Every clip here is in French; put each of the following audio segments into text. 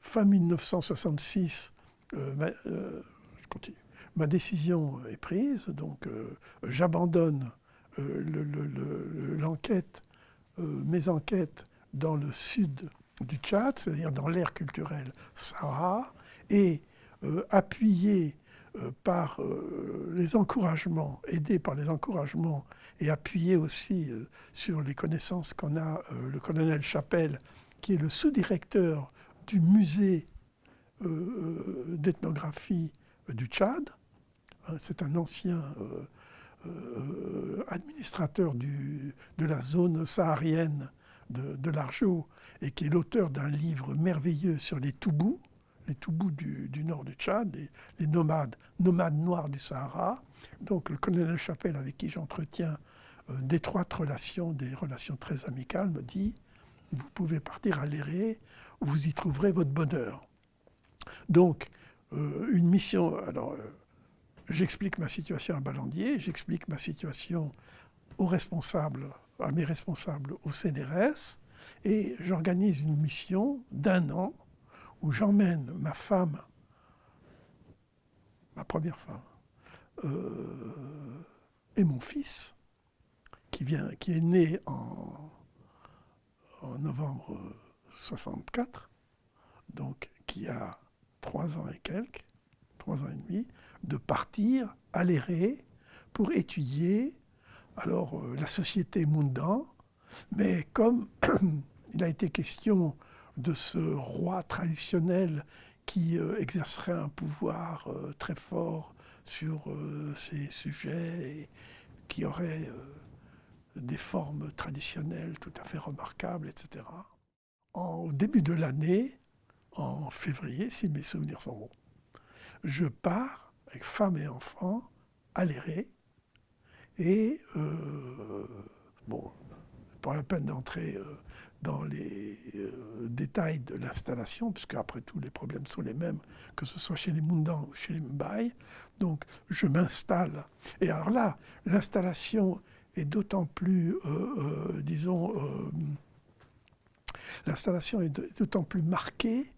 Fin 1966, je continue. Ma décision est prise, donc j'abandonne l'enquête, mes enquêtes dans le sud du Tchad, c'est-à-dire dans l'aire culturelle Sahara, et appuyé par les encouragements, aidé par les encouragements et appuyé aussi sur les connaissances qu'en a le colonel Chapelle, qui est le sous-directeur du musée d'ethnographie du Tchad. C'est un ancien administrateur de la zone saharienne de l'Arjo et qui est l'auteur d'un livre merveilleux sur les Toubous du nord du Tchad, les nomades noirs du Sahara. Donc le colonel Chapelle, avec qui j'entretiens d'étroites relations, des relations très amicales, me dit « Vous pouvez partir à Léré, vous y trouverez votre bonheur ». Donc, une mission... Alors, j'explique ma situation à Ballandier, j'explique ma situation à mes responsables au CNRS, et j'organise une mission d'1 an où j'emmène ma femme, ma première femme, et mon fils, qui est né en novembre 64, donc qui a 3 ans et quelques, 3 ans et demi, de partir à Léré pour étudier la société Moundan, mais comme il a été question de ce roi traditionnel qui exercerait un pouvoir très fort sur ces sujets et qui aurait des formes traditionnelles tout à fait remarquables, etc. Au début de l'année, en février, si mes souvenirs sont bons, je pars avec femme et enfants à Léré et bon, pas la peine d'entrer dans les détails de l'installation, puisque après tout les problèmes sont les mêmes, que ce soit chez les Moundans ou chez les Mbaye. Donc je m'installe. Et alors là, l'installation est d'autant plus, l'installation est d'autant plus marquée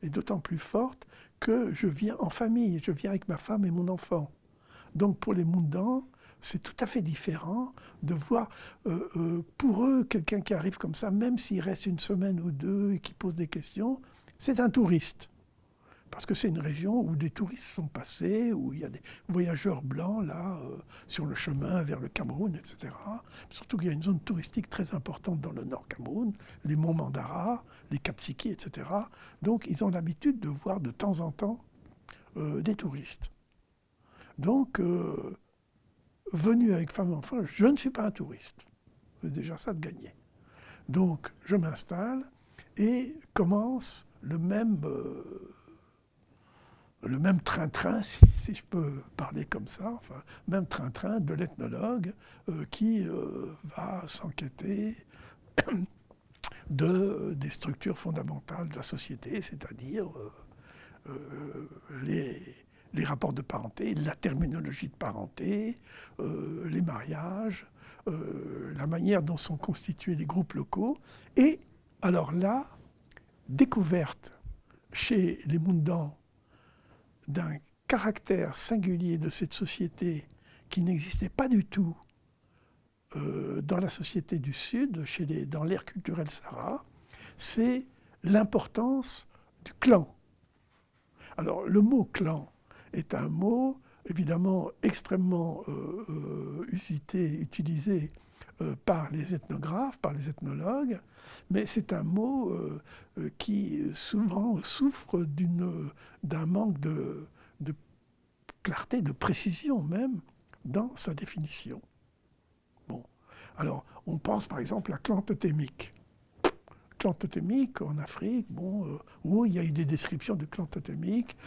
et d'autant plus forte que je viens en famille, je viens avec ma femme et mon enfant. Donc pour les Moundans, c'est tout à fait différent de voir pour eux quelqu'un qui arrive comme ça, même s'il reste 1 semaine ou 2 et qui pose des questions, c'est un touriste. Parce que c'est une région où des touristes sont passés, où il y a des voyageurs blancs là, sur le chemin vers le Cameroun, etc. Surtout qu'il y a une zone touristique très importante dans le nord Cameroun, les monts Mandara, les Kapsiki, etc. Donc ils ont l'habitude de voir de temps en temps des touristes. Donc, venu avec femme et enfant, je ne suis pas un touriste. C'est déjà ça de gagner. Donc, je m'installe et commence le même train-train, si je peux parler comme ça, enfin, même train-train de l'ethnologue qui va s'enquêter des structures fondamentales de la société, c'est-à-dire les rapports de parenté, la terminologie de parenté, les mariages, la manière dont sont constitués les groupes locaux. Et alors là, découverte chez les Moundans d'un caractère singulier de cette société qui n'existait pas du tout dans la société du Sud, dans l'ère culturelle Sahara, c'est l'importance du clan. Alors le mot clan est un mot évidemment extrêmement utilisé par les ethnographes, par les ethnologues, mais c'est un mot qui souvent souffre d'un manque de clarté, de précision même dans sa définition. Bon, alors on pense par exemple à clan totémique. clans totémiques en Afrique, oui, il y a eu des descriptions de clans totémiques,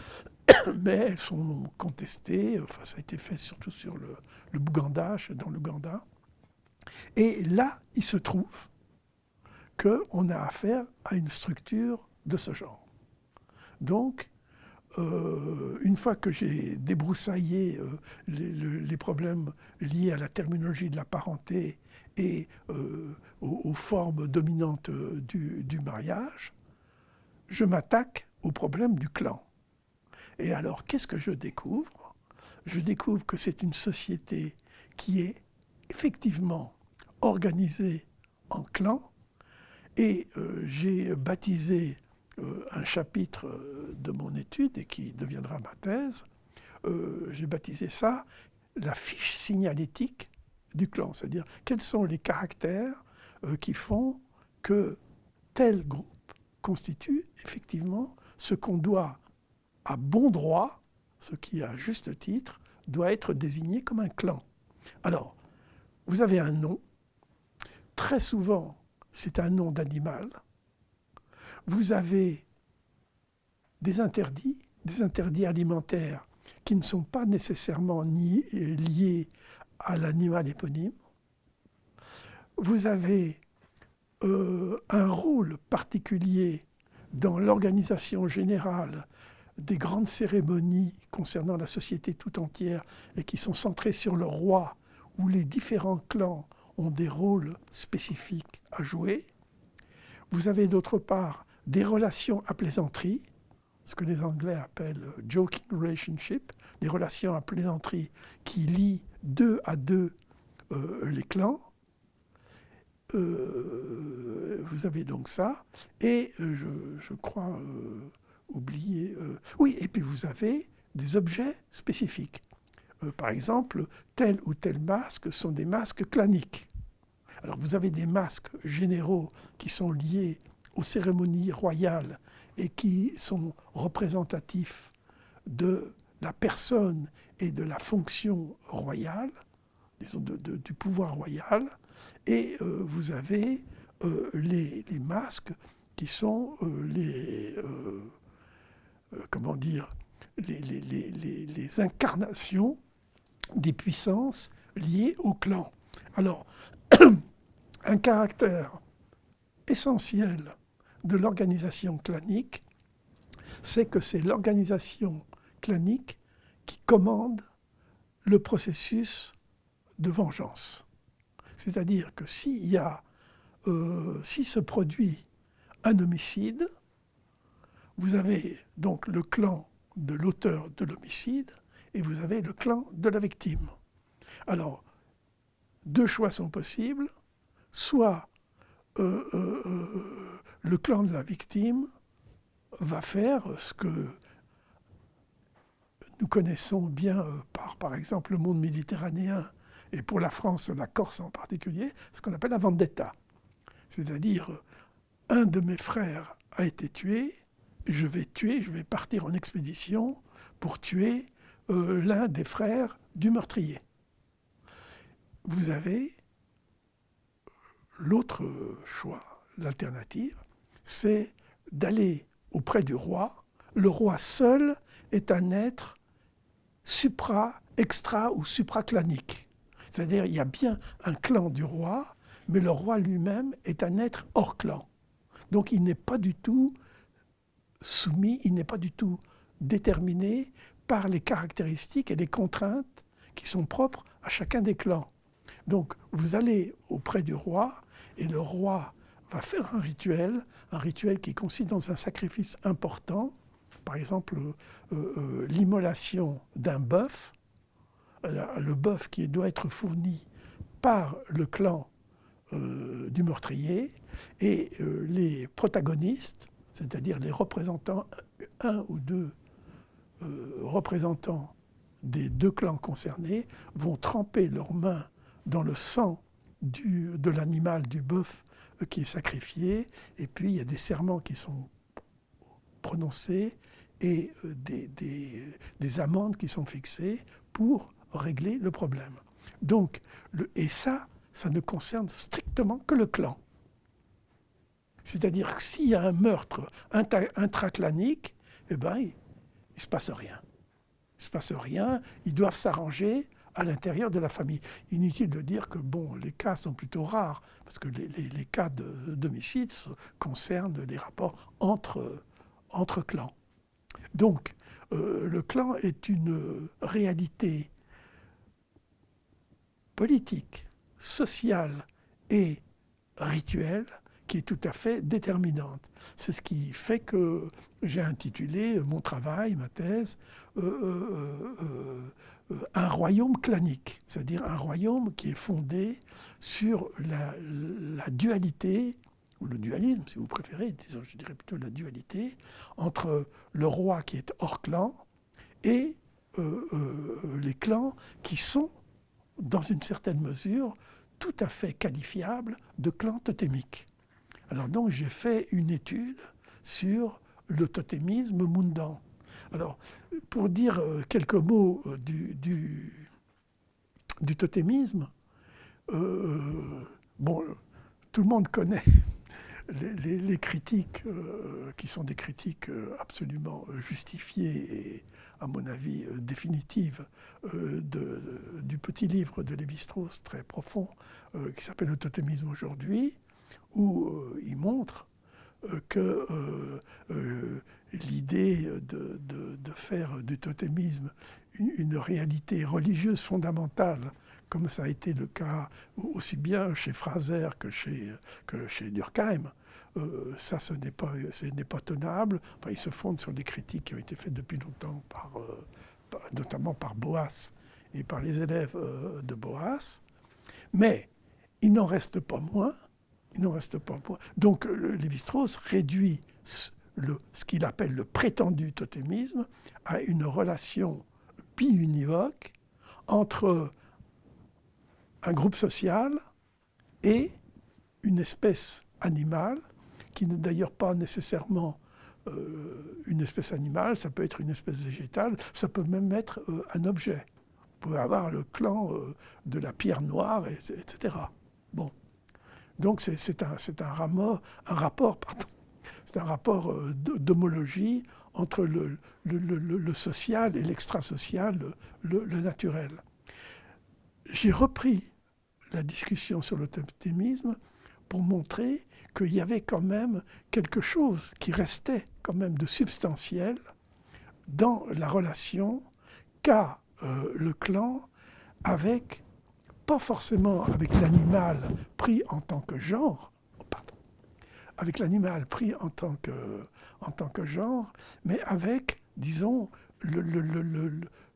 mais elles sont contestées. Enfin, ça a été fait surtout sur le Bouganda, dans l'Ouganda. Et là, il se trouve qu'on a affaire à une structure de ce genre. Donc, une fois que j'ai débroussaillé les problèmes liés à la terminologie de la parenté et aux formes dominantes du mariage, je m'attaque au problème du clan. Et alors, qu'est-ce que je découvre? Je découvre que c'est une société qui est effectivement organisée en clans, et j'ai baptisé un chapitre de mon étude, et qui deviendra ma thèse, j'ai baptisé ça la fiche signalétique du clan, c'est-à-dire quels sont les caractères qui font que tel groupe constitue effectivement ce qu'on doit, à bon droit, ce qui à juste titre, doit être désigné comme un clan. Alors, vous avez un nom, très souvent c'est un nom d'animal, vous avez des interdits alimentaires qui ne sont pas nécessairement liés à l'animal éponyme. Vous avez un rôle particulier dans l'organisation générale des grandes cérémonies concernant la société tout entière et qui sont centrées sur le roi, où les différents clans ont des rôles spécifiques à jouer. Vous avez d'autre part des relations à plaisanterie, ce que les Anglais appellent joking relationship, des relations à plaisanterie qui lient deux à deux les clans. Vous avez donc ça, et je crois oublier... oui, et puis vous avez des objets spécifiques. Par exemple, tel ou tel masque sont des masques claniques. Alors vous avez des masques généraux qui sont liés aux cérémonies royales et qui sont représentatifs de la personne et de la fonction royale, disons du pouvoir royal, et vous avez les masques qui sont comment dire, les incarnations des puissances liées au clan. Alors, un caractère essentiel de l'organisation clanique, c'est que c'est l'organisation clanique qui commande le processus de vengeance. C'est-à-dire que si se produit un homicide, vous avez donc le clan de l'auteur de l'homicide et vous avez le clan de la victime. Alors, deux choix sont possibles. Soit le clan de la victime va faire ce que nous connaissons bien par exemple le monde méditerranéen et pour la France, la Corse en particulier, ce qu'on appelle la vendetta. C'est-à-dire, un de mes frères a été tué, je vais partir en expédition pour tuer l'un des frères du meurtrier. Vous avez l'autre choix, l'alternative, c'est d'aller auprès du roi. Le roi seul est un être extra ou supraclanique. C'est-à-dire il y a bien un clan du roi, mais le roi lui-même est un être hors clan. Donc il n'est pas du tout soumis, il n'est pas du tout déterminé par les caractéristiques et les contraintes qui sont propres à chacun des clans. Donc vous allez auprès du roi et le roi va faire un rituel qui consiste dans un sacrifice important, par exemple l'immolation d'un bœuf, le bœuf qui doit être fourni par le clan du meurtrier, et les protagonistes, c'est-à-dire les représentants, un ou deux représentants des deux clans concernés, vont tremper leurs mains dans le sang de l'animal, du bœuf qui est sacrifié, et puis il y a des serments qui sont prononcés et des amendes qui sont fixées pour régler le problème. Donc, et ça ne concerne strictement que le clan. C'est-à-dire que s'il y a un meurtre intraclanique, eh ben, il ne se passe rien. Il ne se passe rien, ils doivent s'arranger à l'intérieur de la famille. Inutile de dire que bon, les cas sont plutôt rares, parce que les cas d'homicide concernent les rapports entre clans. Donc, le clan est une réalité politique, sociale et rituelle qui est tout à fait déterminante. C'est ce qui fait que j'ai intitulé mon travail, ma thèse, un royaume clanique, c'est-à-dire un royaume qui est fondé sur la dualité, ou le dualisme si vous préférez, disons, je dirais plutôt la dualité, entre le roi qui est hors clan et les clans qui sont, dans une certaine mesure, tout à fait qualifiables de clans totémiques. Alors donc j'ai fait une étude sur le totémisme mundan. Alors pour dire quelques mots du totémisme, bon, tout le monde connaît les critiques qui sont des critiques absolument justifiées et, à mon avis, définitives du petit livre de Lévi-Strauss, très profond, qui s'appelle « Le totémisme aujourd'hui », où il montre que l'idée de faire du totémisme une réalité religieuse fondamentale, comme ça a été le cas aussi bien chez Frazer que chez Durkheim, ça, ce n'est pas tenable. Enfin, il se fonde sur des critiques qui ont été faites depuis longtemps, notamment par Boas et par les élèves de Boas. Mais il n'en reste pas moins. Donc, Lévi-Strauss réduit ce qu'il appelle le prétendu totémisme à une relation biunivoque entre un groupe social et une espèce animale, qui n'est d'ailleurs pas nécessairement une espèce animale, ça peut être une espèce végétale, ça peut même être un objet. Vous pouvez avoir le clan de la pierre noire, etc. Bon. Donc c'est un rapport d'homologie entre le social et l'extrasocial, le naturel. J'ai repris la discussion sur le totémisme pour montrer qu'il y avait quand même quelque chose qui restait quand même de substantiel dans la relation qu'a le clan avec, pas forcément avec l'animal pris en tant que genre, avec l'animal pris en tant que genre, mais avec, disons, le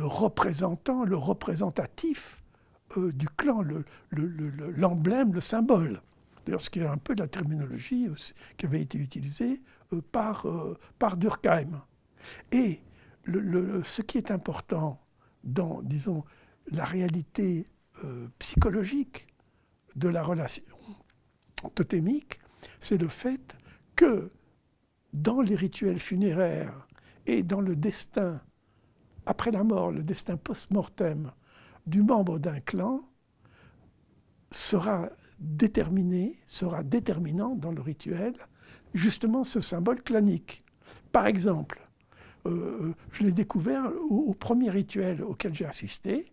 représentant, le représentatif du clan, l'emblème, le symbole. D'ailleurs, ce qui est un peu la terminologie qui avait été utilisée par Durkheim. Et ce qui est important dans, disons, la réalité psychologique de la relation totémique, c'est le fait que dans les rituels funéraires et dans le destin après la mort, le destin post-mortem du membre d'un clan sera déterminant dans le rituel, justement ce symbole clanique. Par exemple, je l'ai découvert au premier rituel auquel j'ai assisté.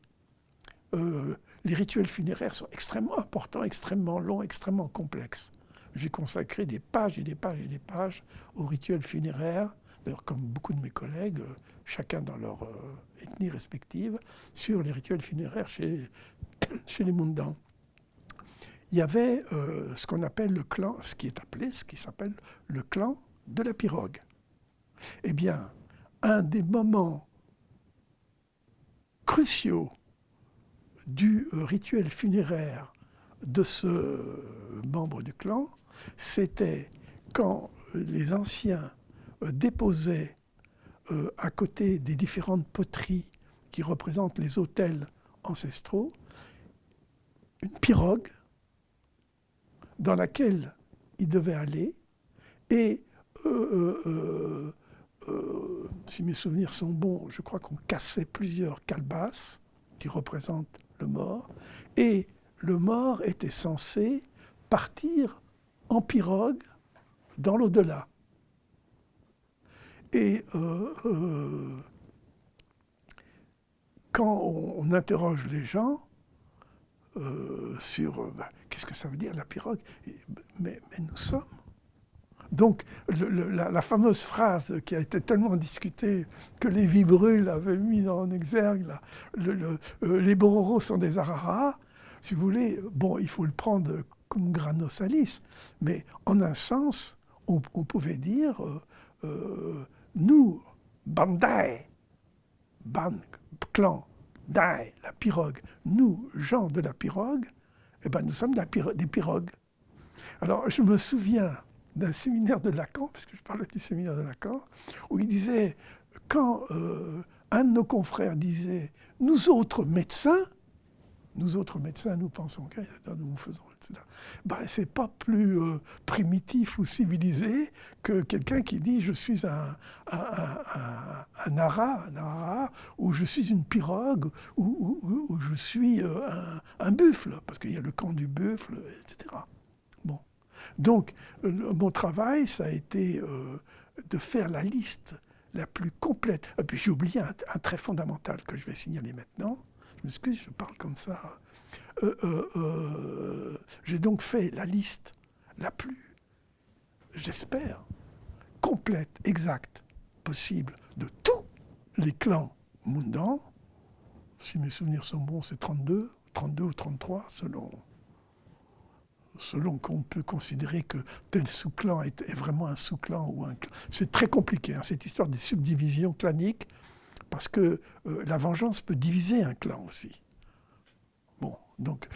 Les rituels funéraires sont extrêmement importants, extrêmement longs, extrêmement complexes. J'ai consacré des pages et des pages et des pages aux rituels funéraires, d'ailleurs comme beaucoup de mes collègues, chacun dans leur ethnie respective, sur les rituels funéraires chez les Mundans. Il y avait ce qu'on appelle le clan, ce qui s'appelle le clan de la pirogue. Eh bien, un des moments cruciaux du rituel funéraire de ce membre du clan, c'était quand les anciens déposaient à côté des différentes poteries qui représentent les autels ancestraux, une pirogue dans laquelle ils devaient aller et si mes souvenirs sont bons, je crois qu'on cassait plusieurs calebasses qui représentent le mort, et le mort était censé partir en pirogue dans l'au-delà. Et quand on interroge les gens sur qu'est-ce que ça veut dire la pirogue, mais nous sommes. Donc la fameuse phrase qui a été tellement discutée que Lévi-Brul avait mis en exergue, là, les Bororos sont des Araras, si vous voulez, bon, il faut le prendre comme grano salis, mais en un sens, on pouvait dire nous, Bandai, Ban, clan, Dai, la pirogue, nous, gens de la pirogue, eh ben, nous sommes des pirogues. Alors, je me souviens d'un séminaire de Lacan, puisque je parlais du séminaire de Lacan, où il disait, quand un de nos confrères disait « nous autres médecins », nous pensons que nous faisons, etc. Ben, c'est pas plus primitif ou civilisé que quelqu'un qui dit je suis un ara, ou je suis une pirogue, ou je suis un buffle, parce qu'il y a le camp du buffle, etc. Bon. Donc, mon travail, ça a été de faire la liste la plus complète. Et puis j'ai oublié un trait fondamental que je vais signaler maintenant. Je m'excuse, je parle comme ça. J'ai donc fait la liste la plus, j'espère, complète, exacte, possible de tous les clans Moundan. Si mes souvenirs sont bons, c'est 32 ou 33, selon qu'on peut considérer que tel sous-clan est vraiment un sous-clan ou un clan. C'est très compliqué, hein, cette histoire des subdivisions claniques, parce que la vengeance peut diviser un clan aussi. Bon, donc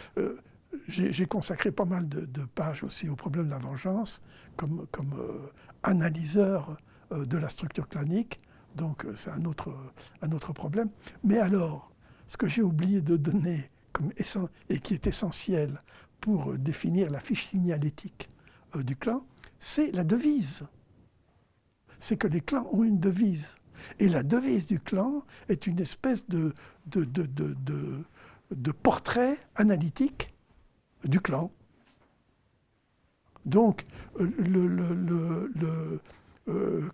j'ai consacré pas mal de pages aussi au problème de la vengeance, comme analyseur de la structure clanique, donc c'est un autre problème. Mais alors, ce que j'ai oublié de donner et qui est essentiel pour définir la fiche signalétique du clan, c'est la devise. C'est que les clans ont une devise. Et la devise du clan est une espèce de portrait analytique du clan. Donc,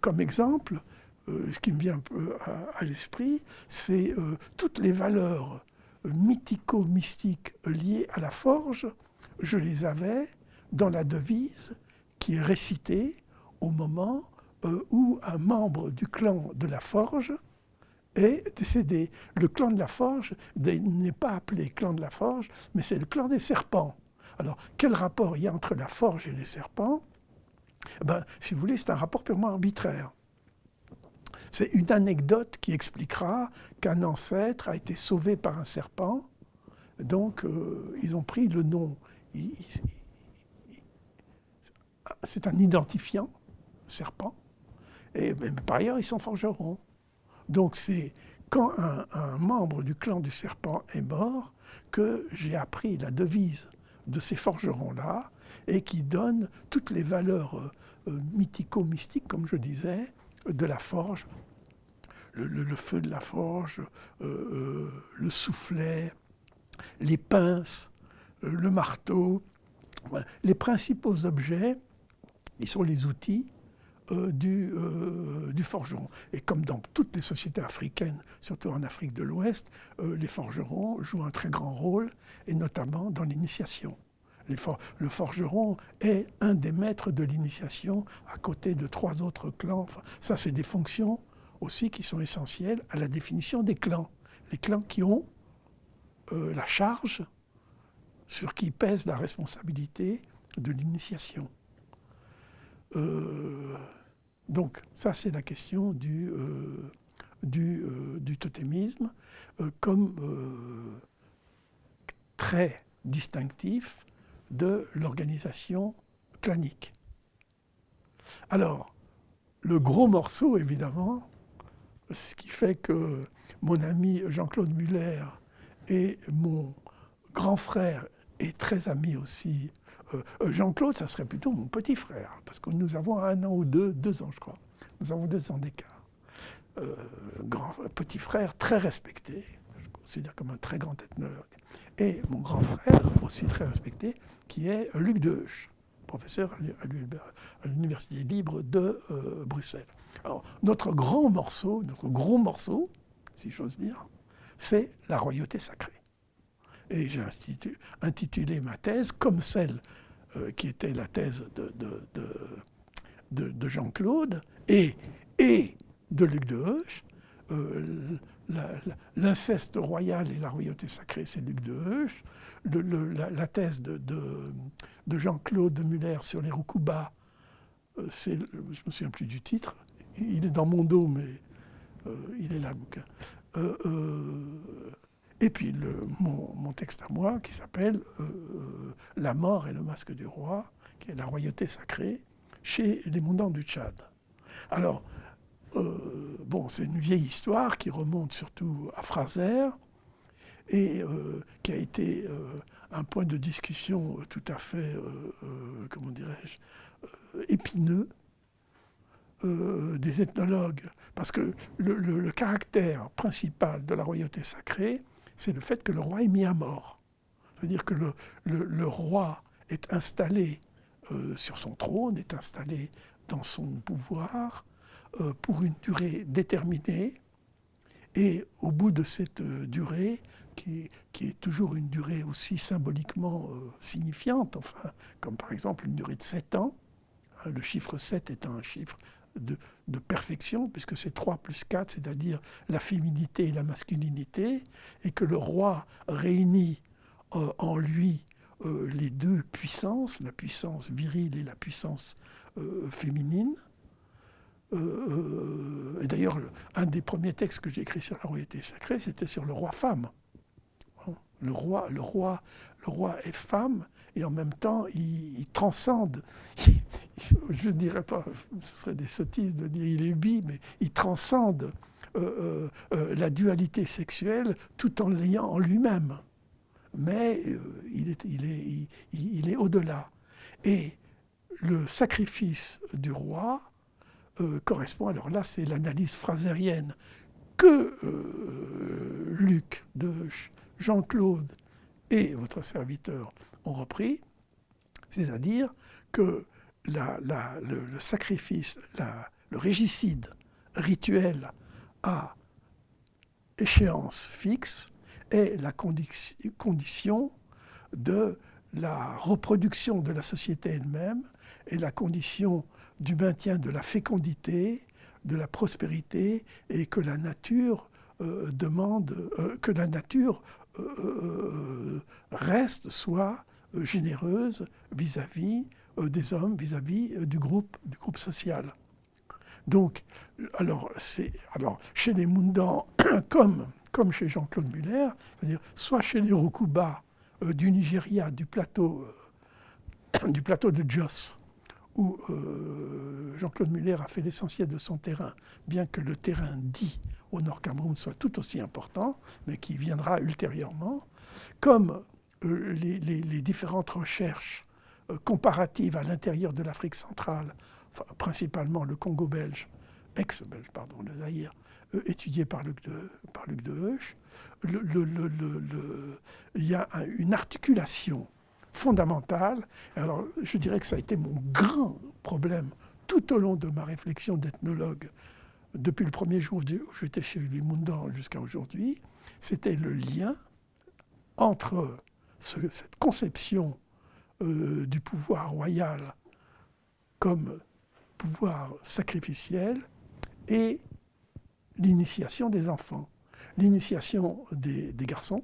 comme exemple, ce qui me vient un peu à l'esprit, c'est toutes les valeurs mythico-mystiques liées à la forge, je les avais dans la devise qui est récitée au moment où un membre du clan de la forge est décédé. Le clan de la forge n'est pas appelé clan de la forge, mais c'est le clan des serpents. Alors, quel rapport il y a entre la forge et les serpents ? Ben, si vous voulez, c'est un rapport purement arbitraire. C'est une anecdote qui expliquera qu'un ancêtre a été sauvé par un serpent, donc ils ont pris le nom. C'est un identifiant, serpent, et même par ailleurs, ils sont forgerons. Donc c'est quand un membre du clan du serpent est mort que j'ai appris la devise de ces forgerons-là et qui donne toutes les valeurs mythico-mystiques, comme je disais, de la forge. Le feu de la forge, le soufflet, les pinces, le marteau. Voilà. Les principaux objets, ils sont les outils du forgeron. Et comme dans toutes les sociétés africaines, surtout en Afrique de l'Ouest, les forgerons jouent un très grand rôle, et notamment dans l'initiation. Le forgeron est un des maîtres de l'initiation à côté de 3 autres clans. Enfin, ça, c'est des fonctions aussi qui sont essentielles à la définition des clans. Les clans qui ont la charge sur qui pèse la responsabilité de l'initiation. Donc, ça, c'est la question du totémisme comme trait distinctif de l'organisation clanique. Alors, le gros morceau, évidemment, ce qui fait que mon ami Jean-Claude Muller et mon grand frère est très ami aussi. Jean-Claude, ça serait plutôt mon petit frère, parce que nous avons 1 an ou 2 ans, je crois. Nous avons 2 ans d'écart. Petit frère très respecté, je considère comme un très grand ethnologue. et mon grand frère, aussi très respecté, qui est Luc Deheusch, professeur à l'Université libre de Bruxelles. Alors, notre gros morceau, si j'ose dire, c'est la royauté sacrée. Et j'ai intitulé ma thèse comme celle qui était la thèse de Jean-Claude et de Luc Deheusch. L'inceste royal et la royauté sacrée, c'est Luc Deheusch. La thèse de Jean-Claude Muller sur les Roucouba, je ne me souviens plus du titre. Il est dans mon dos, mais il est là, le bouquin. Et puis mon texte à moi qui s'appelle La mort et le masque du roi, qui est la royauté sacrée, chez les Moundans du Tchad. Alors, bon, c'est une vieille histoire qui remonte surtout à Fraser et qui a été un point de discussion tout à fait, comment dirais-je, épineux des ethnologues. Parce que le caractère principal de la royauté sacrée, c'est le fait que le roi est mis à mort. C'est-à-dire que le roi est installé sur son trône, est installé dans son pouvoir pour une durée déterminée, et au bout de cette durée, qui est toujours une durée aussi symboliquement signifiante, enfin, comme par exemple une durée de 7 ans, hein, le chiffre 7 étant un chiffre de perfection, puisque c'est 3 plus 4, c'est-à-dire la féminité et la masculinité, et que le roi réunit en lui les deux puissances, la puissance virile et la puissance féminine. Et d'ailleurs, un des premiers textes que j'ai écrit sur la royauté sacrée, c'était sur le roi-femme. Le roi est femme, et en même temps, il transcende. Je ne dirais pas, ce serait des sottises de dire il est bi, mais il transcende la dualité sexuelle tout en l'ayant en lui-même. Mais il est au-delà. Et le sacrifice du roi correspond, alors là c'est l'analyse frasérienne que Luc Deheusch, Jean-Claude et votre serviteur ont repris, c'est-à-dire que le sacrifice, le régicide rituel à échéance fixe est la condition de la reproduction de la société elle-même et la condition du maintien de la fécondité, de la prospérité, et que la nature demande, que la nature soit généreuse vis-à-vis des hommes, vis-à-vis du groupe social. Donc, alors chez les Moundans, comme chez Jean-Claude Muller, c'est-à-dire soit chez les Roucouba du Nigeria, du plateau de Jos, où Jean-Claude Muller a fait l'essentiel de son terrain, bien que le terrain dit au Nord Cameroun soit tout aussi important, mais qui viendra ultérieurement, comme les différentes recherches comparatives à l'intérieur de l'Afrique centrale, enfin, principalement le Congo belge, ex-belge, pardon, le Zaïre, étudié par Luc Deheusch, il y a une articulation fondamentale. Alors, je dirais que ça a été mon grand problème tout au long de ma réflexion d'ethnologue, depuis le premier jour où j'étais chez les Moundans jusqu'à aujourd'hui, c'était le lien entre cette conception du pouvoir royal comme pouvoir sacrificiel et l'initiation des enfants. L'initiation des garçons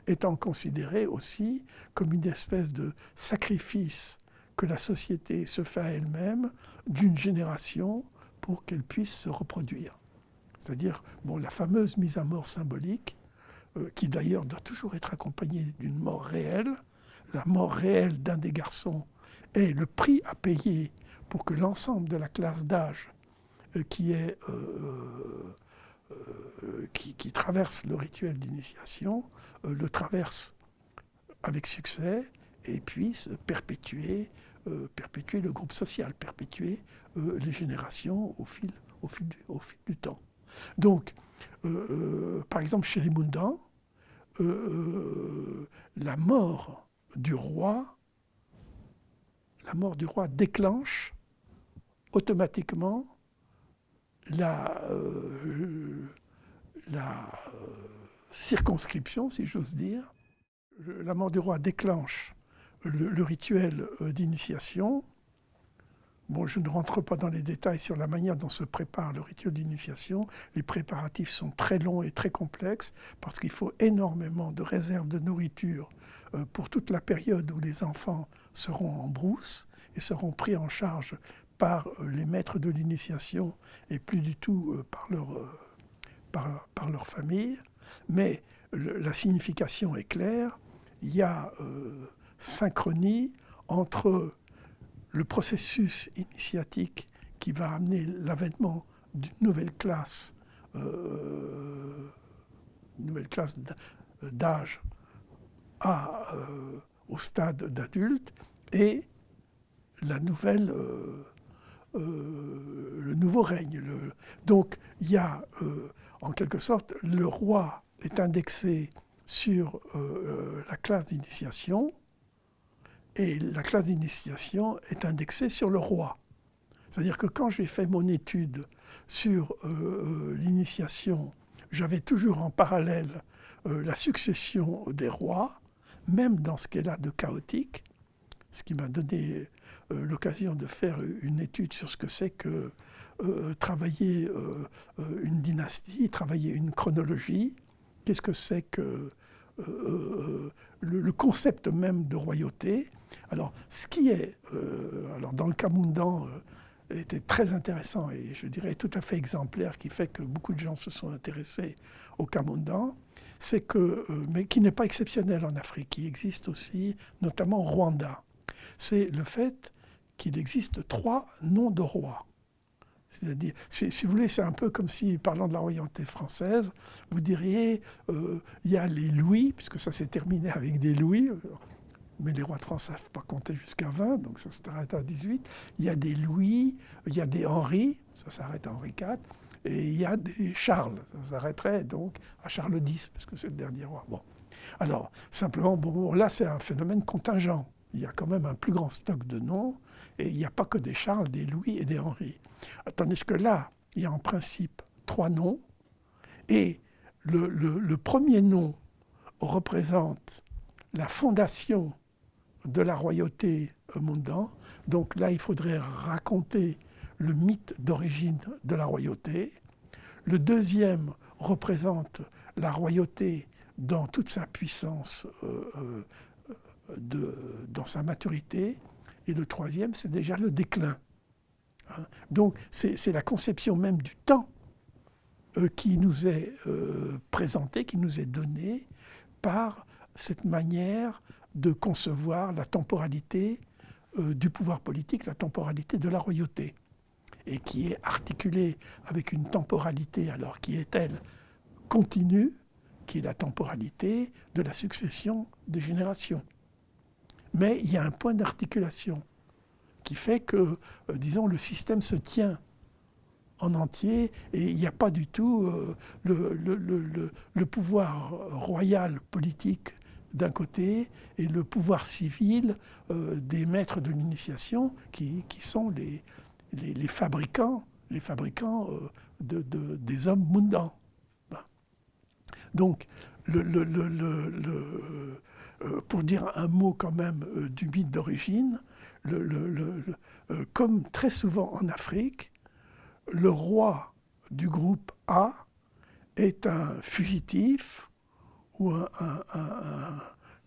étant considérée aussi comme une espèce de sacrifice que la société se fait à elle-même d'une génération pour qu'elle puisse se reproduire. C'est-à-dire la fameuse mise à mort symbolique, qui d'ailleurs doit toujours être accompagnée d'une mort réelle. La mort réelle d'un des garçons est le prix à payer pour que l'ensemble de la classe d'âge qui traverse le rituel d'initiation le traverse avec succès et puisse perpétuer le groupe social, perpétuer les générations au fil du temps. Donc, par exemple, chez les Moundans, la mort du roi déclenche automatiquement la circonscription, si j'ose dire. La mort du roi déclenche le rituel d'initiation. Bon, je ne rentre pas dans les détails sur la manière dont se prépare le rituel d'initiation. Les préparatifs sont très longs et très complexes parce qu'il faut énormément de réserves de nourriture pour toute la période où les enfants seront en brousse et seront pris en charge par les maîtres de l'initiation et plus du tout par leur famille. Mais la signification est claire. Il y a synchronie entre le processus initiatique qui va amener l'avènement d'une nouvelle classe d'âge au stade d'adulte et le nouveau règne. Donc il y a en quelque sorte le roi est indexé sur la classe d'initiation et la classe d'initiation est indexée sur le roi. C'est-à-dire que quand j'ai fait mon étude sur l'initiation, j'avais toujours en parallèle la succession des rois, même dans ce qu'elle a de chaotique, ce qui m'a donné l'occasion de faire une étude sur ce que c'est que travailler une dynastie, travailler une chronologie, qu'est-ce que c'est que le concept même de royauté. Alors, ce qui est, dans le cas Moundan, était très intéressant et je dirais tout à fait exemplaire, qui fait que beaucoup de gens se sont intéressés au cas Moundan, c'est que, mais qui n'est pas exceptionnel en Afrique, qui existe aussi, notamment au Rwanda, c'est le fait qu'il existe 3 noms de rois. C'est-à-dire, si vous voulez, c'est un peu comme si, parlant de la royauté française, vous diriez, il y a les Louis, puisque ça s'est terminé avec des Louis, mais les rois de France ne savent pas compter jusqu'à 20, donc ça s'arrête à 18. Il y a des Louis, il y a des Henri, ça s'arrête à Henri IV, et il y a des Charles, ça s'arrêterait donc à Charles X, parce que c'est le dernier roi. Bon. Alors, simplement, bon, là, c'est un phénomène contingent. Il y a quand même un plus grand stock de noms, et il n'y a pas que des Charles, des Louis et des Henri. Tandis que là, il y a en principe 3 noms, et le premier nom représente la fondation de la royauté Moundan. Donc là, il faudrait raconter le mythe d'origine de la royauté. Le deuxième représente la royauté dans toute sa puissance, dans sa maturité. Et le troisième, c'est déjà le déclin. Donc c'est la conception même du temps qui nous est présentée, qui nous est donnée par cette manière de concevoir la temporalité du pouvoir politique, la temporalité de la royauté, et qui est articulée avec une temporalité, alors qui est-elle continue, qui est la temporalité de la succession des générations. Mais il y a un point d'articulation qui fait que, disons, le système se tient en entier et il n'y a pas du tout le pouvoir royal politique d'un côté et le pouvoir civil des maîtres de l'initiation qui sont les fabricants, des hommes Moundan. Donc, pour dire un mot quand même du mythe d'origine, comme très souvent en Afrique, le roi du groupe A est un fugitif ou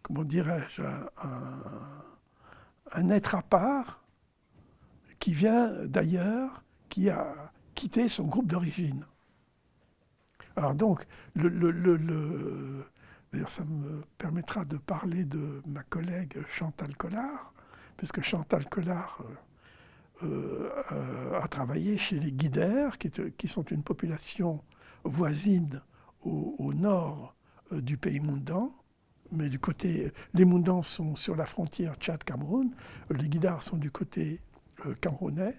comment dirais-je, un être à part qui vient d'ailleurs, qui a quitté son groupe d'origine. Alors donc, d'ailleurs ça me permettra de parler de ma collègue Chantal Collard, puisque Chantal Collard a travaillé chez les Guiders, qui sont une population voisine au nord du pays Moundan. Mais du côté, les Moundans sont sur la frontière Tchad-Cameroun, les Guidars sont du côté camerounais.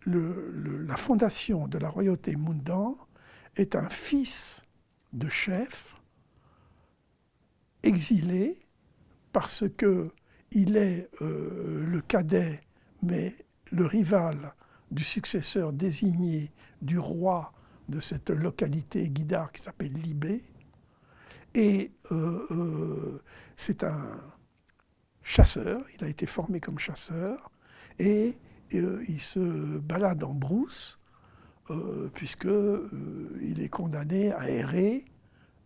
La fondation de la royauté Moundan est un fils de chef exilé parce qu'il est le cadet, mais le rival du successeur désigné du roi de cette localité guïdare qui s'appelle Libé. Et c'est un chasseur, il a été formé comme chasseur, et il se balade en brousse, puisqu'il est condamné à errer,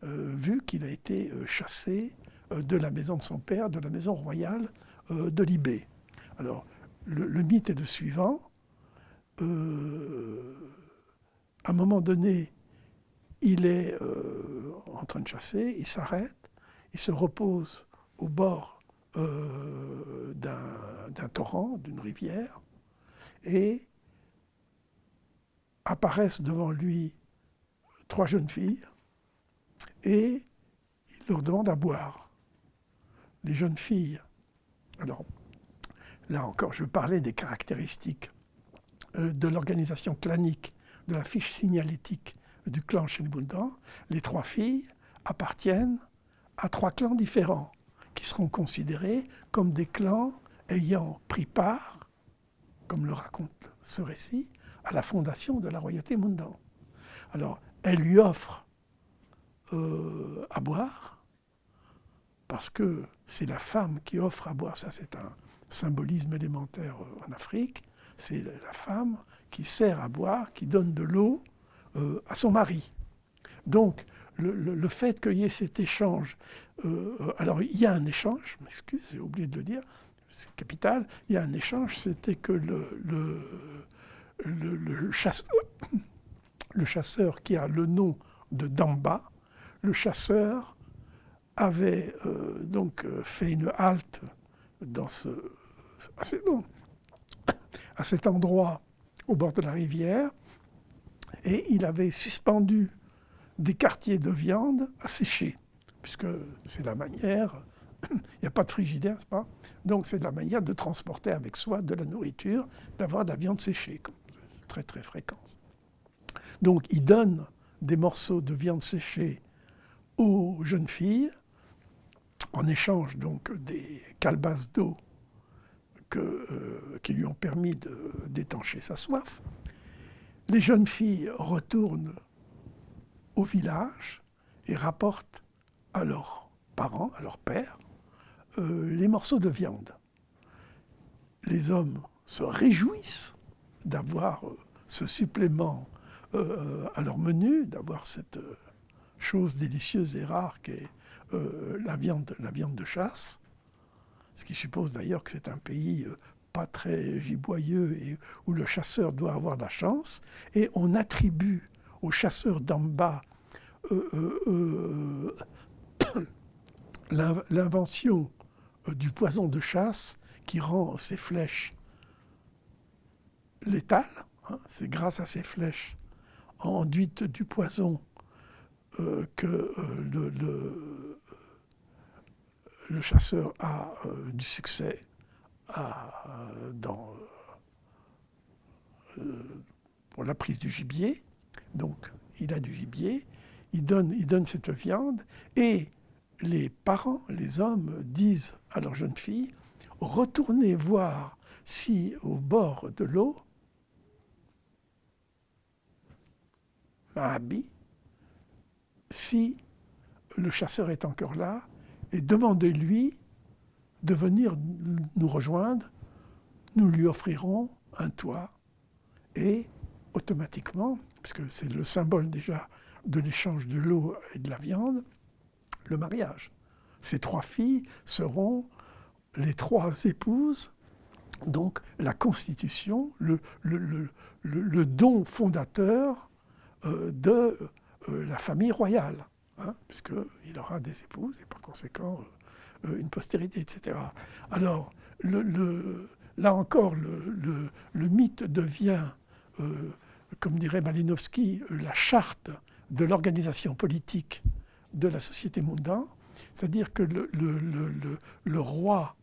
vu qu'il a été chassé de la maison de son père, de la maison royale de Libé. Alors, le mythe est le suivant. À un moment donné, il est en train de chasser, il s'arrête, il se repose au bord d'un torrent, d'une rivière, et apparaissent devant lui 3 jeunes filles, et il leur demande à boire. Les jeunes filles, alors là encore, je parlais des caractéristiques de l'organisation clanique, de la fiche signalétique du clan Shenbundan. Les 3 filles appartiennent à 3 clans différents, qui seront considérés comme des clans ayant pris part, comme le raconte ce récit, à la fondation de la royauté Mundan. Alors, elle lui offre à boire, parce que c'est la femme qui offre à boire, ça c'est un symbolisme élémentaire en Afrique, c'est la femme qui sert à boire, qui donne de l'eau à son mari. Donc, le fait qu'il y ait cet échange, alors il y a un échange, je m'excuse, j'ai oublié de le dire, c'est capital, il y a un échange, c'était que le chasseur qui a le nom de Damba, le chasseur avait donc fait une halte dans à cet endroit au bord de la rivière, et il avait suspendu des quartiers de viande à sécher, puisque c'est la manière, il n'y a pas de frigidaire, c'est pas, donc c'est la manière de transporter avec soi de la nourriture, d'avoir de la viande séchée, c'est très très fréquent. Donc il donne des morceaux de viande séchée aux jeunes filles, en échange donc des calebasses d'eau qui lui ont permis d'étancher sa soif. Les jeunes filles retournent au village et rapportent à leurs parents, à leur père, les morceaux de viande. Les hommes se réjouissent d'avoir ce supplément à leur menu, d'avoir cette chose délicieuse et rare qu'est la viande de chasse, ce qui suppose d'ailleurs que c'est un pays pas très giboyeux et où le chasseur doit avoir de la chance, et on attribue au chasseur d'Amba l'invention du poison de chasse qui rend ces flèches létales. Hein, c'est grâce à ces flèches enduites du poison que le chasseur a du succès pour la prise du gibier. Donc, il a du gibier, il donne cette viande, et les parents, les hommes, disent à leur jeune fille, retournez voir si au bord de l'eau, Mahabi, si le chasseur est encore là, et demandez-lui de venir nous rejoindre, nous lui offrirons un toit, et automatiquement, puisque c'est le symbole déjà de l'échange de l'eau et de la viande, le mariage. Ces 3 filles seront les 3 épouses, donc la constitution, le don fondateur de la famille royale, hein, puisqu'il aura des épouses et par conséquent une postérité, etc. Alors, là encore, le mythe devient, comme dirait Malinowski, la charte de l'organisation politique de la société Mundan, c'est-à-dire que le roi,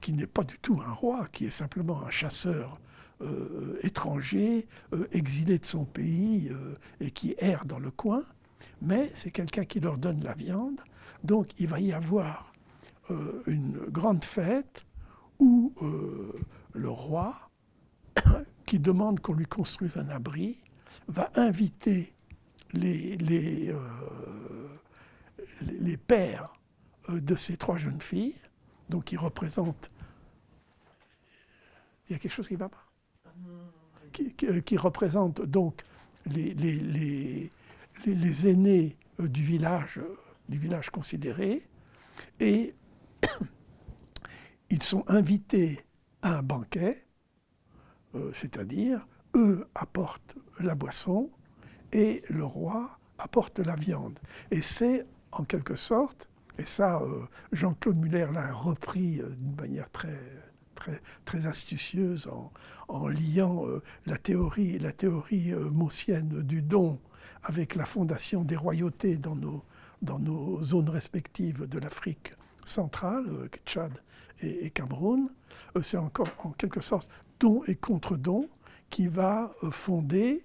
qui n'est pas du tout un roi, qui est simplement un chasseur étranger, exilé de son pays et qui erre dans le coin, mais c'est quelqu'un qui leur donne la viande, Donc il va y avoir une grande fête où le roi, qui demande qu'on lui construise un abri, va inviter les pères de ces 3 jeunes filles, donc qui représentent... Il y a quelque chose qui ne va pas, qui représentent donc les aînés du village considéré, et ils sont invités à un banquet, c'est-à-dire eux apportent la boisson et le roi apporte la viande. Et c'est en quelque sorte, et ça Jean-Claude Muller l'a repris d'une manière très astucieuse en liant la théorie maussienne du don avec la fondation des royautés dans nos zones respectives de l'Afrique centrale, Tchad et Cameroun. C'est encore en quelque sorte don et contre-don qui va fonder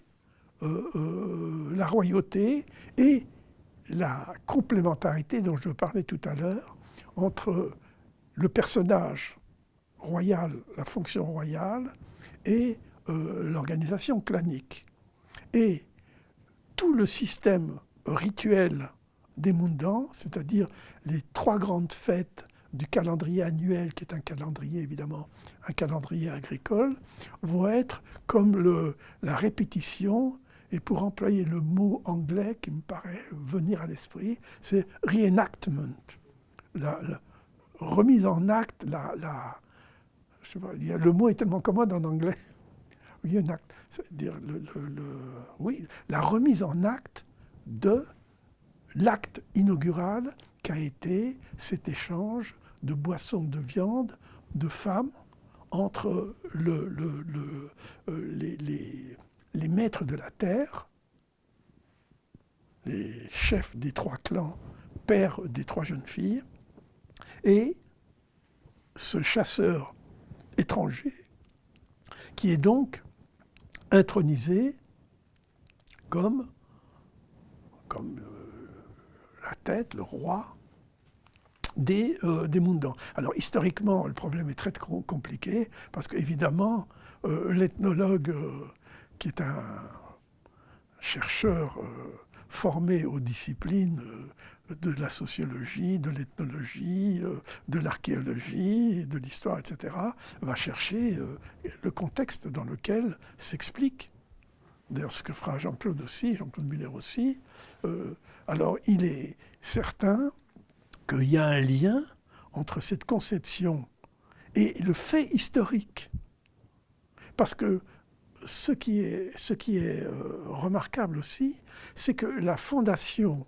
la royauté et la complémentarité dont je parlais tout à l'heure entre le personnage royal, la fonction royale et l'organisation clanique. Et tout le système rituel des Mundans, c'est-à-dire les 3 grandes fêtes du calendrier annuel, qui est un calendrier évidemment, un calendrier agricole, vont être comme la répétition, et pour employer le mot anglais qui me paraît venir à l'esprit, c'est reenactment, la remise en acte, je sais pas, le mot est tellement commode en anglais, reenact, c'est-à-dire oui, la remise en acte de l'acte inaugural qu'a été cet échange de boissons, de viande, de femmes entre les maîtres de la terre, les chefs des 3 clans, pères des 3 jeunes filles, et ce chasseur étranger qui est donc intronisé comme la tête, le roi des Mundans. Alors historiquement, le problème est très compliqué, parce qu'évidemment, l'ethnologue, qui est un chercheur formé aux disciplines de la sociologie, de l'ethnologie, de l'archéologie, de l'histoire, etc., va chercher le contexte dans lequel s'explique, d'ailleurs ce que fera Jean-Claude Muller aussi. Alors il est certain qu'il y a un lien entre cette conception et le fait historique. Parce que ce qui est remarquable aussi, c'est que la fondation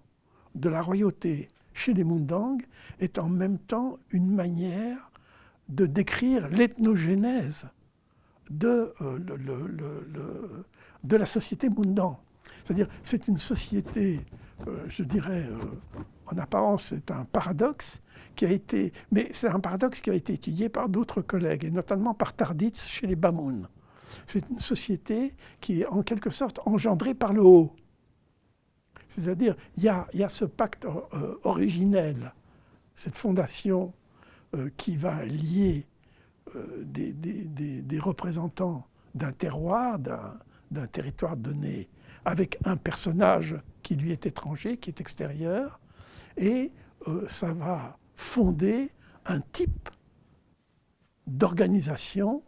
de la royauté chez les Mundang est en même temps une manière de décrire l'ethnogénèse de la société Mundang. C'est-à-dire, c'est une société, je dirais, en apparence, c'est un paradoxe mais c'est un paradoxe qui a été étudié par d'autres collègues, et notamment par Tarditz chez les Bamoun. C'est une société qui est en quelque sorte engendrée par le haut. C'est-à-dire, il y a ce pacte originel, cette fondation qui va lier des représentants d'un terroir, d'un territoire donné, avec un personnage qui lui est étranger, qui est extérieur, et ça va fonder un type d'organisation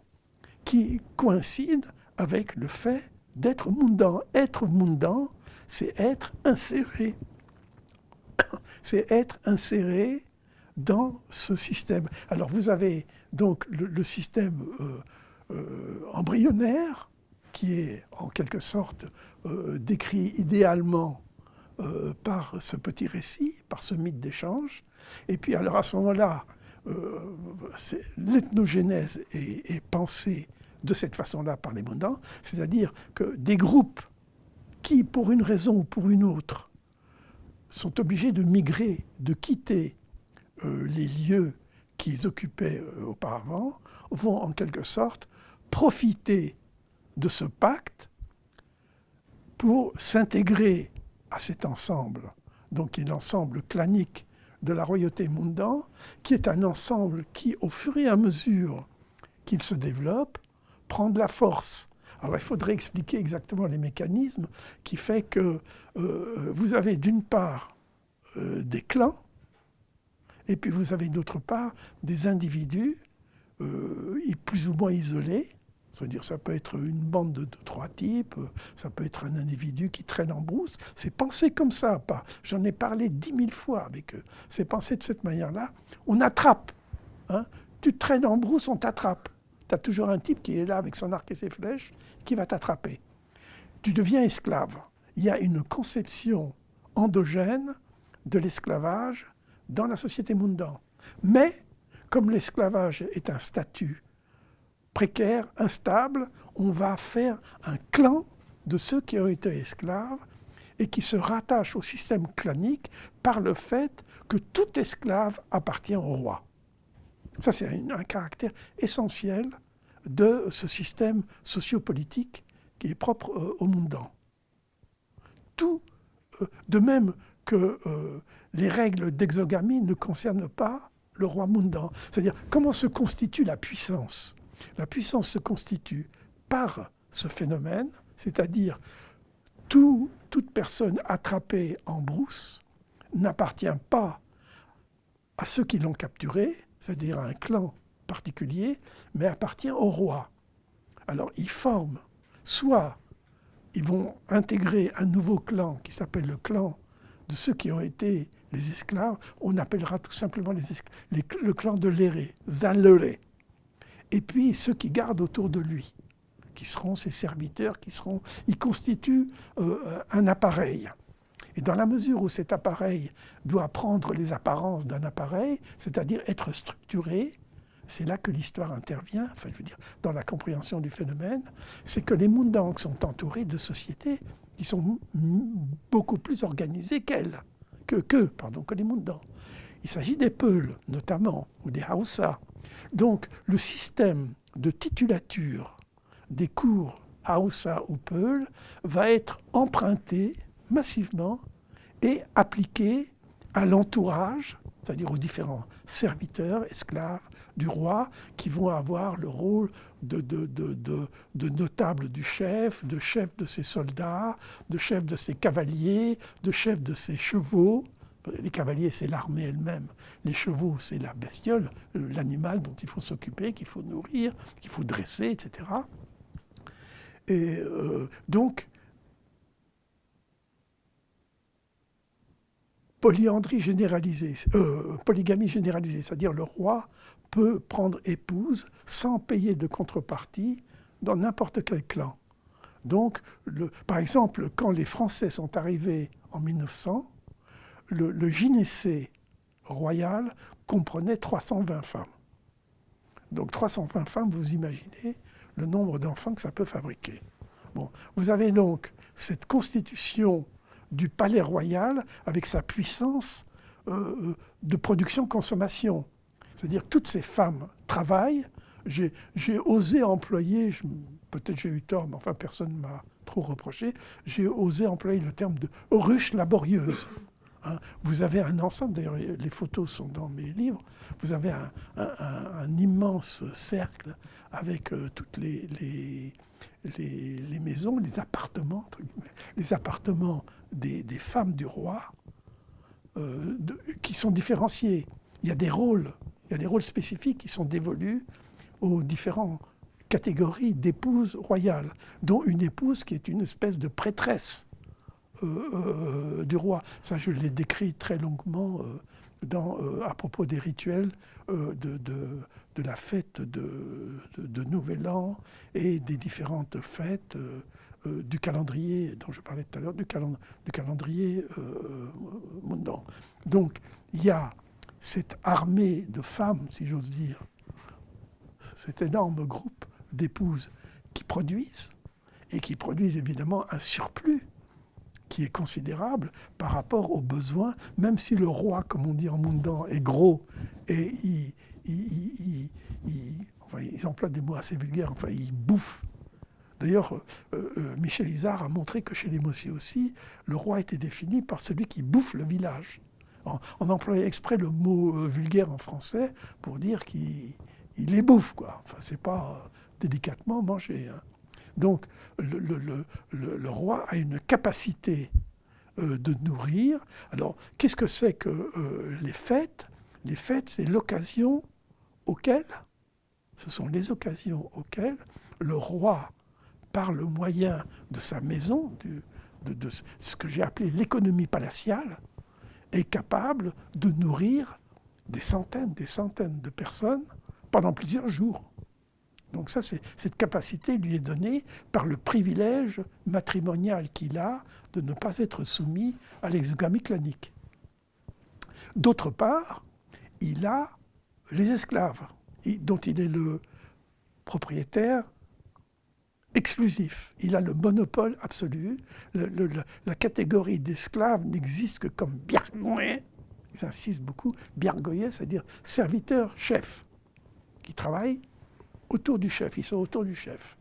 qui coïncide avec le fait d'être Mundan. Être Mundan, c'est être inséré. C'est être inséré dans ce système. Alors vous avez donc le système embryonnaire, qui est en quelque sorte décrit idéalement par ce petit récit, par ce mythe d'échange. Et puis alors à ce moment-là, l'ethnogénèse est pensée de cette façon-là par les Mundans, c'est-à-dire que des groupes qui, pour une raison ou pour une autre, sont obligés de migrer, de quitter les lieux qu'ils occupaient auparavant, vont en quelque sorte profiter de ce pacte pour s'intégrer à cet ensemble, donc qui est l'ensemble clanique de la royauté Mundan, qui est un ensemble qui, au fur et à mesure qu'il se développe, prend de la force. Alors il faudrait expliquer exactement les mécanismes qui fait que vous avez d'une part des clans, et puis vous avez d'autre part des individus plus ou moins isolés. C'est-à-dire ça peut être une bande de 2-3 types, ça peut être un individu qui traîne en brousse. C'est pensé comme ça, pas. J'en ai parlé 10 000 fois avec eux. C'est pensé de cette manière-là. On attrape. Hein. Tu traînes en brousse, on t'attrape. Tu as toujours un type qui est là avec son arc et ses flèches qui va t'attraper. Tu deviens esclave. Il y a une conception endogène de l'esclavage dans la société Mundan. Mais, comme l'esclavage est un statut précaire, instable, on va faire un clan de ceux qui ont été esclaves et qui se rattachent au système clanique par le fait que tout esclave appartient au roi. Ça, c'est un caractère essentiel de ce système sociopolitique qui est propre au Mundan. Tout, de même que les règles d'exogamie ne concernent pas le roi Mundan. C'est-à-dire, comment se constitue la puissance ? La puissance se constitue par ce phénomène, c'est-à-dire toute personne attrapée en brousse n'appartient pas à ceux qui l'ont capturé, c'est-à-dire à un clan particulier, mais appartient au roi. Alors ils forment, soit ils vont intégrer un nouveau clan qui s'appelle le clan de ceux qui ont été les esclaves, on appellera tout simplement le clan de l'Éré, Zalere. Et puis ceux qui gardent autour de lui, qui seront ses serviteurs, ils constituent un appareil. Et dans la mesure où cet appareil doit prendre les apparences d'un appareil, c'est-à-dire être structuré, c'est là que l'histoire intervient, enfin je veux dire, dans la compréhension du phénomène, c'est que les Mundang sont entourés de sociétés qui sont beaucoup plus organisées que les Mundang. Il s'agit des Peuls, notamment, ou des Hausa. Donc, le système de titulature des cours Hausa ou Peul va être emprunté massivement et appliqué à l'entourage, c'est-à-dire aux différents serviteurs, esclaves du roi, qui vont avoir le rôle de notable du chef, de chef de ses soldats, de chef de ses cavaliers, de chef de ses chevaux. Les cavaliers, c'est l'armée elle-même. Les chevaux, c'est la bestiole, l'animal dont il faut s'occuper, qu'il faut nourrir, qu'il faut dresser, etc. Et donc, polygamie généralisée, c'est-à-dire le roi peut prendre épouse sans payer de contrepartie dans n'importe quel clan. Donc, par exemple, quand les Français sont arrivés en 1900, le gynécée royal comprenait 320 femmes. Donc 320 femmes, vous imaginez le nombre d'enfants que ça peut fabriquer. Bon, vous avez donc cette constitution du palais royal avec sa puissance de production-consommation. C'est-à-dire toutes ces femmes travaillent. J'ai osé employer, peut-être j'ai eu tort, mais enfin personne ne m'a trop reproché, j'ai osé employer le terme de ruche laborieuse. Hein, vous avez un ensemble, d'ailleurs les photos sont dans mes livres, vous avez un immense cercle avec toutes les maisons, les appartements des femmes du roi qui sont différenciés. Il y a des rôles spécifiques qui sont dévolus aux différentes catégories d'épouses royales, dont une épouse qui est une espèce de prêtresse du roi. Ça, je l'ai décrit très longuement à propos des rituels de la fête de Nouvel An et des différentes fêtes du calendrier dont je parlais tout à l'heure, du calendrier Mundan. Donc, il y a cette armée de femmes, si j'ose dire, cet énorme groupe d'épouses qui produisent, et qui produisent évidemment un surplus qui est considérable par rapport aux besoins, même si le roi, comme on dit en Mundan, est gros et ils emploient des mots assez vulgaires, enfin il bouffe. D'ailleurs, Michel Isard a montré que chez les Mossi aussi, le roi était défini par celui qui bouffe le village. On employait exprès le mot vulgaire en français pour dire qu'il les bouffe, quoi. Enfin, c'est pas délicatement manger. Hein. Donc, le roi a une capacité de nourrir. Alors, qu'est-ce que c'est que les fêtes? Les fêtes, c'est l'occasion auquel, ce sont les occasions auxquelles le roi, par le moyen de sa maison, de ce que j'ai appelé l'économie palatiale, est capable de nourrir des centaines de personnes pendant plusieurs jours. Donc ça, cette capacité lui est donnée par le privilège matrimonial qu'il a de ne pas être soumis à l'exogamie clanique. D'autre part, il a les esclaves, dont il est le propriétaire exclusif. Il a le monopole absolu. La catégorie d'esclaves n'existe que comme biargoyé. Ils insistent beaucoup. Biargoyé, c'est-à-dire serviteur-chef, qui travaille autour du chef. Ils sont autour du chef.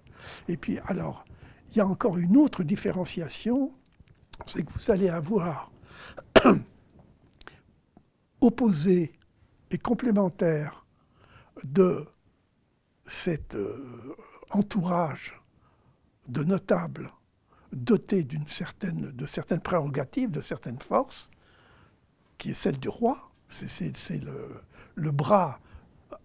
Et puis, alors, il y a encore une autre différenciation, c'est que vous allez avoir opposé et complémentaire de cet entourage de notables dotés de certaines prérogatives, de certaines forces, qui est celle du roi. C'est le bras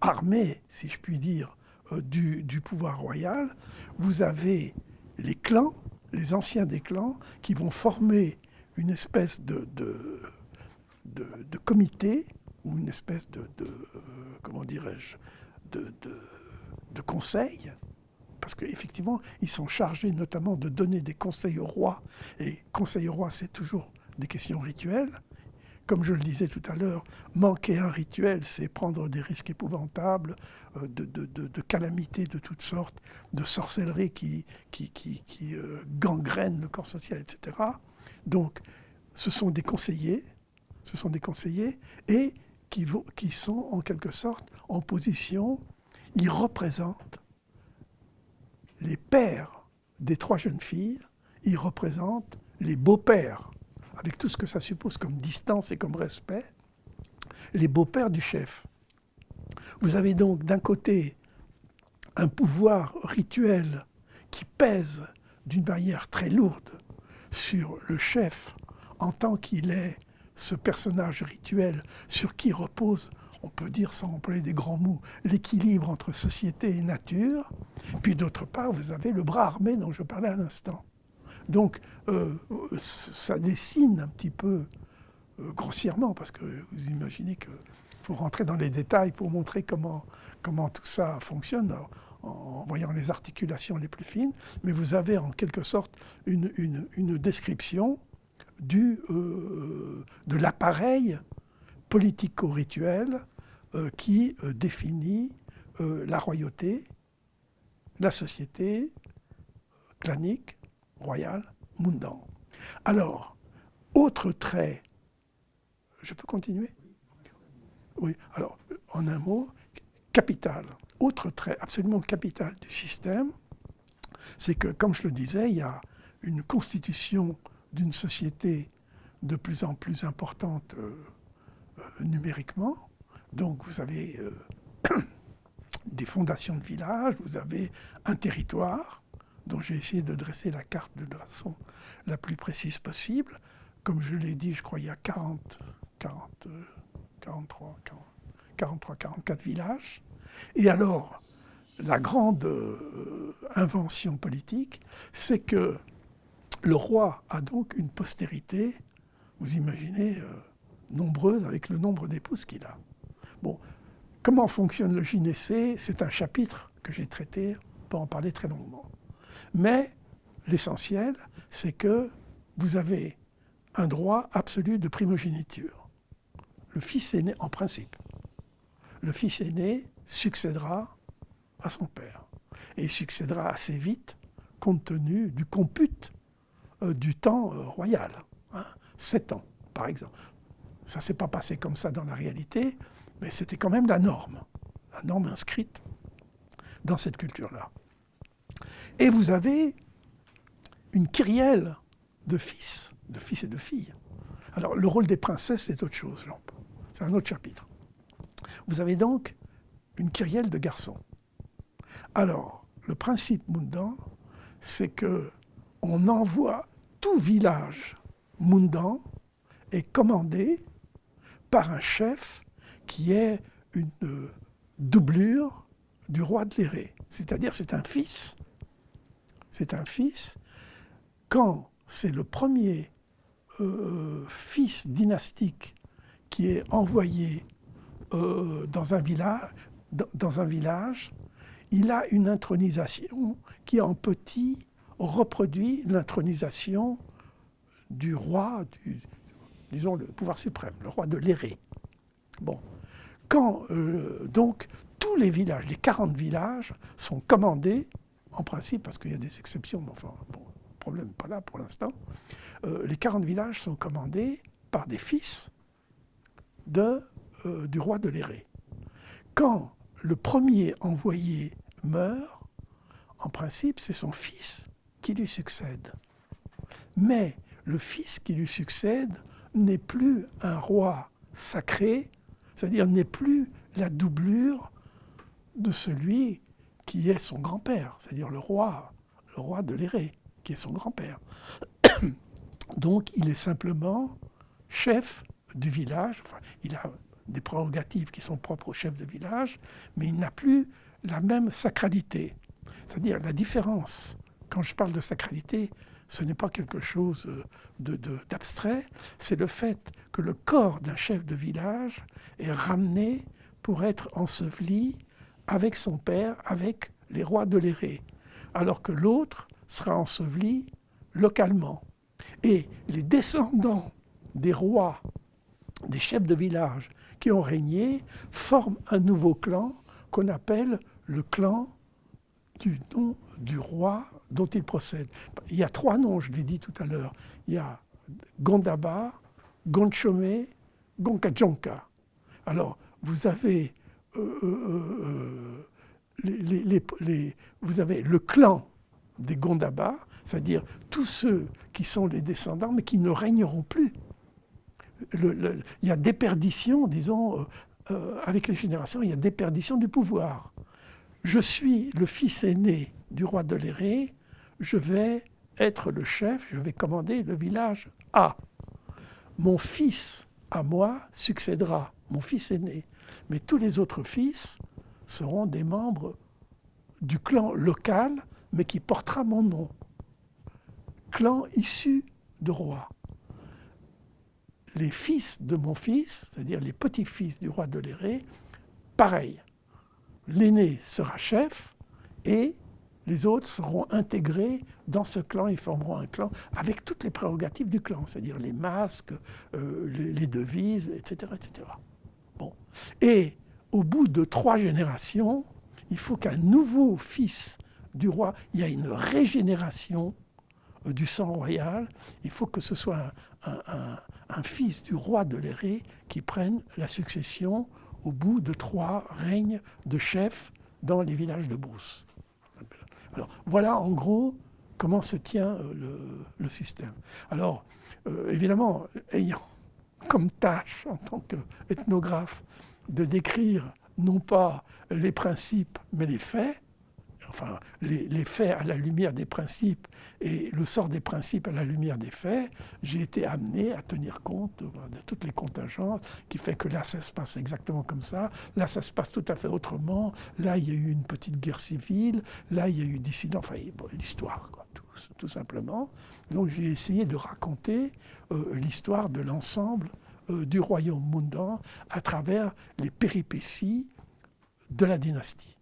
armé, si je puis dire, du pouvoir royal. Vous avez les clans, les anciens des clans, qui vont former une espèce de comité, ou une espèce comment dirais-je, de conseil, parce qu'effectivement, ils sont chargés notamment de donner des conseils au roi, et conseil au roi, c'est toujours des questions rituelles. Comme je le disais tout à l'heure, manquer un rituel, c'est prendre des risques épouvantables, de calamités de toutes sortes, de sorcellerie qui gangrène le corps social, etc. Donc, ce sont des conseillers, et qui sont en quelque sorte en position, ils représentent les pères des 3 jeunes filles, ils représentent les beaux-pères, avec tout ce que ça suppose comme distance et comme respect, les beaux-pères du chef. Vous avez donc d'un côté un pouvoir rituel qui pèse d'une manière très lourde sur le chef en tant qu'il est ce personnage rituel sur qui repose, on peut dire sans employer des grands mots, l'équilibre entre société et nature. Puis d'autre part, vous avez le bras armé dont je parlais à l'instant. Donc ça dessine un petit peu grossièrement, parce que vous imaginez qu'il faut rentrer dans les détails pour montrer comment tout ça fonctionne en voyant les articulations les plus fines, mais vous avez en quelque sorte une description de l'appareil politico-rituel qui définit la royauté, la société clanique, royale, mundane. Alors, autre trait, je peux continuer? Oui, alors, en un mot, capital. Autre trait absolument capital du système, c'est que, comme je le disais, il y a une constitution d'une société de plus en plus importante numériquement. Donc vous avez des fondations de villages, vous avez un territoire dont j'ai essayé de dresser la carte de la façon la plus précise possible. Comme je l'ai dit, je crois qu'il y a 44 villages. Et alors, la grande invention politique, c'est que le roi a donc une postérité, vous imaginez, nombreuse avec le nombre d'épouses qu'il a. Bon, comment fonctionne le gynécée? C'est un chapitre que j'ai traité, on peut en parler très longuement. Mais l'essentiel, c'est que vous avez un droit absolu de primogéniture. Le fils aîné, en principe, le fils aîné succédera à son père. Et il succédera assez vite, compte tenu du compute du temps royal. 7 ans, par exemple. Ça ne s'est pas passé comme ça dans la réalité, mais c'était quand même la norme inscrite dans cette culture-là. Et vous avez une kyrielle de fils et de filles. Alors, le rôle des princesses, c'est autre chose, c'est un autre chapitre. Vous avez donc une kyrielle de garçons. Alors, le principe Mundan, c'est qu'on envoie tout village Mundan est commandé par un chef qui est une doublure du roi de l'Éré. C'est-à-dire, c'est un fils. C'est un fils. Quand c'est le premier fils dynastique qui est envoyé dans un village, il a une intronisation qui, en petit, reproduit l'intronisation du roi, disons le pouvoir suprême, le roi de l'Éré. Bon. Quand, donc, tous les villages, les 40 villages, sont commandés, en principe, parce qu'il y a des exceptions, mais enfin, bon, problème pas là pour l'instant, les 40 villages sont commandés par des fils du roi de l'Éré. Quand le premier envoyé meurt, en principe, c'est son fils qui lui succède. Mais le fils qui lui succède n'est plus un roi sacré, c'est-à-dire n'est plus la doublure de celui qui est son grand-père, c'est-à-dire le roi de l'Éré, qui est son grand-père. Donc il est simplement chef du village, enfin, il a des prérogatives qui sont propres au chef de village, mais il n'a plus la même sacralité. C'est-à-dire la différence, quand je parle de sacralité, ce n'est pas quelque chose d'abstrait, c'est le fait que le corps d'un chef de village est ramené pour être enseveli avec son père, avec les rois de l'Éré, alors que l'autre sera enseveli localement. Et les descendants des rois, des chefs de village qui ont régné, forment un nouveau clan qu'on appelle le clan du nom du roi dont ils procèdent. Il y a 3 noms, je l'ai dit tout à l'heure. Il y a Gondaba, Gondchome, Gonkajonka. Alors, vous avez, vous avez le clan des Gondaba, c'est-à-dire tous ceux qui sont les descendants, mais qui ne régneront plus. Il y a déperdition, disons, avec les générations, il y a déperdition du pouvoir. Je suis le fils aîné du roi de l'Éré, je vais être le chef, je vais commander le village A. Mon fils à moi succédera, mon fils aîné. Mais tous les autres fils seront des membres du clan local, mais qui portera mon nom. Clan issu de roi. Les fils de mon fils, c'est-à-dire les petits-fils du roi de l'Éré, pareil. L'aîné sera chef et les autres seront intégrés dans ce clan, ils formeront un clan avec toutes les prérogatives du clan, c'est-à-dire les masques, les devises, etc., etc. Bon. Et au bout de 3 générations, il faut qu'un nouveau fils du roi, il y a une régénération du sang royal, il faut que ce soit un fils du roi de l'Éré qui prenne la succession au bout de 3 règnes de chefs dans les villages de brousse. Alors, voilà en gros comment se tient le système. Alors, évidemment, ayant comme tâche en tant qu'ethnographe de décrire non pas les principes mais les faits, enfin les faits à la lumière des principes et le sort des principes à la lumière des faits, j'ai été amené à tenir compte de toutes les contingences qui fait que là ça se passe exactement comme ça, là ça se passe tout à fait autrement, là il y a eu une petite guerre civile, là il y a eu dissidents, enfin bon, l'histoire quoi, tout simplement. Donc j'ai essayé de raconter l'histoire de l'ensemble du royaume Mundan à travers les péripéties de la dynastie.